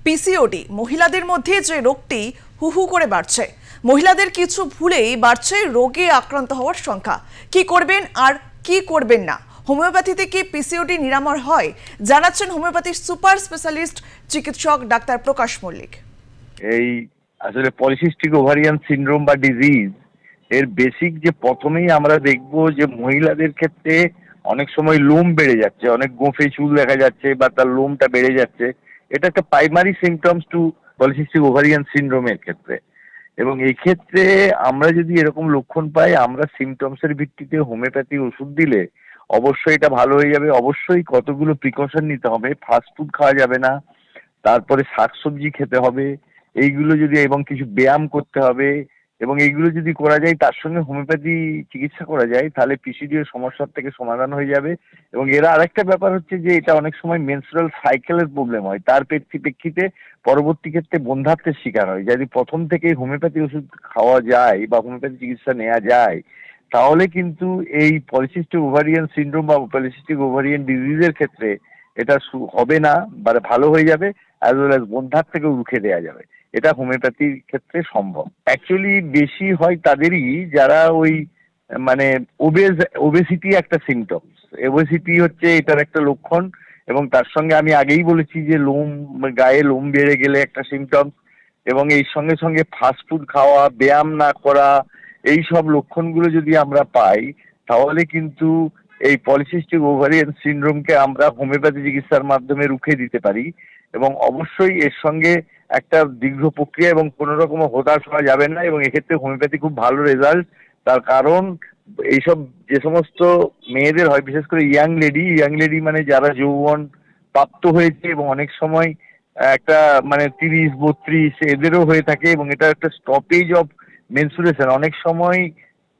PCOD মহিলাদের মধ্যে যে রোগটি হু করে বাড়ছে, মহিলাদের কিছু ভুলেই বাড়ছে রোগে আক্রান্ত হওয়ার সংখ্যা। কি করবেন আর কি করবেন না, হোমিওপ্যাথিতে কি পিসিওডি নিরাময় হয়, জানাচ্ছেন হোমিওপ্যাথির সুপার স্পেশালিস্ট চিকিৎসক ডাক্তার প্রকাশ মল্লিক। এই আসলে পলিসিস্টিক ওভারিয়ান সিনড্রোম বা ডিজিজ এর বেসিক যে প্রথমেই আমরা দেখব যে মহিলাদের ক্ষেত্রে অনেক সময় লোম বেড়ে যাচ্ছে, অনেক গোঁফে চুল দেখা যাচ্ছে বা তার লোমটা বেড়ে যাচ্ছে। এটা একটা primary symptoms to polycystic ovarian সিনড্রোমের ক্ষেত্রে। এবং এই ক্ষেত্রে আমরা যদি এরকম লক্ষণ পাই, আমরা সিমটমসের ভিত্তিতে হোমিওপ্যাথি ওষুধ দিলে অবশ্যই এটা ভালো হয়ে যাবে। অবশ্যই কতগুলো প্রিকশন নিতে হবে, ফাস্ট ফুড খাওয়া যাবে না, তারপরে শাকসবজি খেতে হবে, এইগুলো যদি এবং কিছু ব্যায়াম করতে হবে, এবং এইগুলো যদি করা যায় তার সঙ্গে হোমিওপ্যাথি চিকিৎসা করা যায়, তাহলে পিসিডি এর সমস্যার থেকে সমাধান হয়ে যাবে। এবং এর আরেকটা ব্যাপার হচ্ছে যে এটা অনেক সময় মেনস্ট্রুয়াল সাইকেলের প্রবলেম হয়, তার প্রেক্ষিতে পরবর্তী ক্ষেত্রে বন্ধ্যাত্বের শিকার হয়। যদি প্রথম থেকেই হোমিওপ্যাথি ওষুধ খাওয়া যায় বা হোমিওপ্যাথি চিকিৎসা নেওয়া যায়, তাহলে কিন্তু এই পলিসিস্টিক ওভারিয়ান সিনড্রোম বা পলিসিস্টিক ওভারিয়ান ডিজিজের ক্ষেত্রে এটা হবে না, মানে ভালো হয়ে যাবে, অ্যাজ ওয়েল অ্যাজ বন্ধ্যাত্ব থেকেও রুখে দেওয়া যাবে। এটা হোমিওপ্যাথির ক্ষেত্রে সম্ভব। অ্যাকচুয়ালি বেশি হয় তাদেরই যারা ওই মানে ওবেসিটি একটা সিমটমস। ওবেসিটি হচ্ছে এটার একটা লক্ষণ, এবং তার সঙ্গে আমি আগেই বলেছি যে গায়ে লোম বেড়ে গেলে একটা সিমটমস, এবং এই সঙ্গে সঙ্গে ফাস্টফুড খাওয়া, ব্যায়াম না করা, এই সব লক্ষণগুলো যদি আমরা পাই, তাহলে কিন্তু এই পলিসিস্টিক ওভারিয়ান সিনড্রোমকে আমরা হোমিওপ্যাথি চিকিৎসার মাধ্যমে রুখে দিতে পারি। এবং অবশ্যই এর সঙ্গে একটা দীর্ঘ প্রক্রিয়া এবং কোনো রকম হতাশ হওয়া যাবে না, এবং এক্ষেত্রে হোমিওপ্যাথি খুব ভালো রেজাল্ট। তার কারণ এইসব যে সমস্ত মেয়েদের হয়, বিশেষ করে ইয়াং লেডি মানে যারা যৌবন প্রাপ্ত হয়েছে, এবং অনেক সময় একটা মানে 30-32 এদেরও হয়ে থাকে, এবং এটা একটা স্টপেজ অফ মেনসুরেশন। অনেক সময়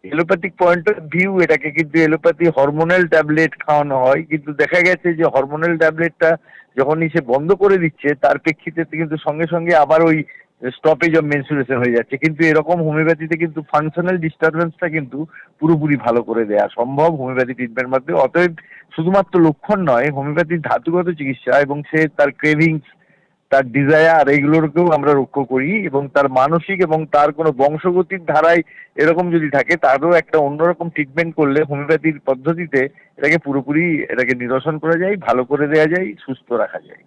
এলোপ্যাথিক পয়েন্ট অফ ভিউ এটাকে কিন্তু এলোপ্যাথি হরমোনাল ট্যাবলেট খাওয়ানো হয়, কিন্তু দেখা গেছে যে হরমোনাল ট্যাবলেটটা যখনই সে বন্ধ করে দিচ্ছে, তার প্রেক্ষিতে কিন্তু সঙ্গে সঙ্গে আবার ওই স্টপেজ অফ মেনসুরেশন হয়ে যাচ্ছে। কিন্তু এরকম হোমিওপ্যাথিতে কিন্তু ফাংশনাল ডিস্টারবেন্সটা কিন্তু পুরোপুরি ভালো করে দেওয়া সম্ভব হোমিওপ্যাথি ট্রিটমেন্ট মাধ্যমে। অতএব শুধুমাত্র লক্ষণ নয়, হোমিওপ্যাথির ধাতুগত চিকিৎসা এবং সে তার ক্রেভিংস, তার ডিজায়ার, এইগুলোকেও আমরা রক্ষা করি, এবং তার মানসিক এবং তার কোনো বংশগতির ধারায় এরকম যদি থাকে, তারও একটা অন্যরকম ট্রিটমেন্ট করলে হোমিওপ্যাথির পদ্ধতিতে এটাকে পুরোপুরি এটাকে নিরসন করা যায়, ভালো করে দেওয়া যায়, সুস্থ রাখা যায়।